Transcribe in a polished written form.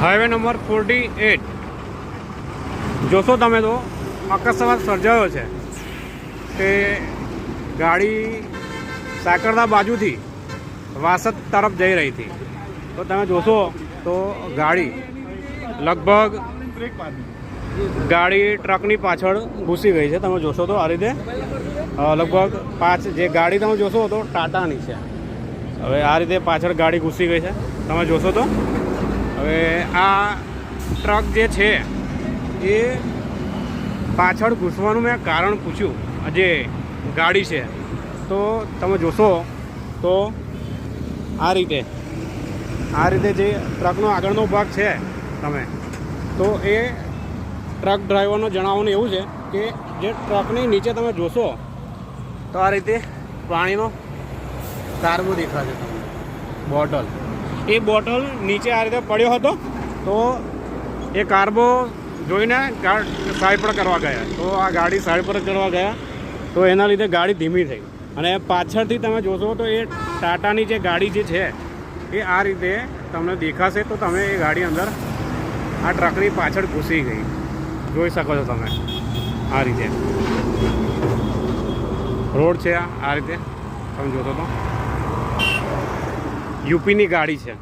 Highway number 48 જોશો તમે તો અકસ્માત સર્જાયો છે કે ગાડી સાકરદા બાજુથી વાસદ તરફ જઈ રહી હતી. તો તમે જોશો તો ગાડી લગભગ ટ્રકની પાછળ ઘૂસી ગઈ છે. તમે જોશો તો આ રીતે લગભગ જે ગાડી તમે જોશો તો ટાટાની છે. હવે આ રીતે પાછળ ગાડી ઘૂસી ગઈ છે તમે જોશો તો. હવે આ ટ્રક જે છે એ પાછળ ઘૂસવાનું મેં કારણ પૂછ્યું જે ગાડી છે તો તમે જોશો તો આ રીતે જે ટ્રકનો આગળનો ભાગ છે તમે તો એ ટ્રક ડ્રાઈવરનો જણાવવાનું એવું છે કે જે ટ્રકની નીચે તમે જોશો તો આ રીતે પાણીનો કાર્બો દેખાશે તમને બોટલ. એ બોટલ નીચે આ રીતે પડ્યો હતો તો એ કાર્બો જોઈને સાઈડ પર કરવા ગયા. તો આ ગાડી સાઈડ પર કરવા ગયા તો એના લીધે ગાડી ધીમી થઈ. અને પાછળથી તમે જોશો તો એ ટાટાની જે ગાડી જે છે એ આ રીતે તમને દેખાશે તો તમે એ ગાડી અંદર આ ટ્રકની પાછળ ઘૂસી ગઈ જોઈ શકો છો તમે. આ રીતે રોડ છે આ રીતે તમે જોશો તો યુપીની ગાડી છે.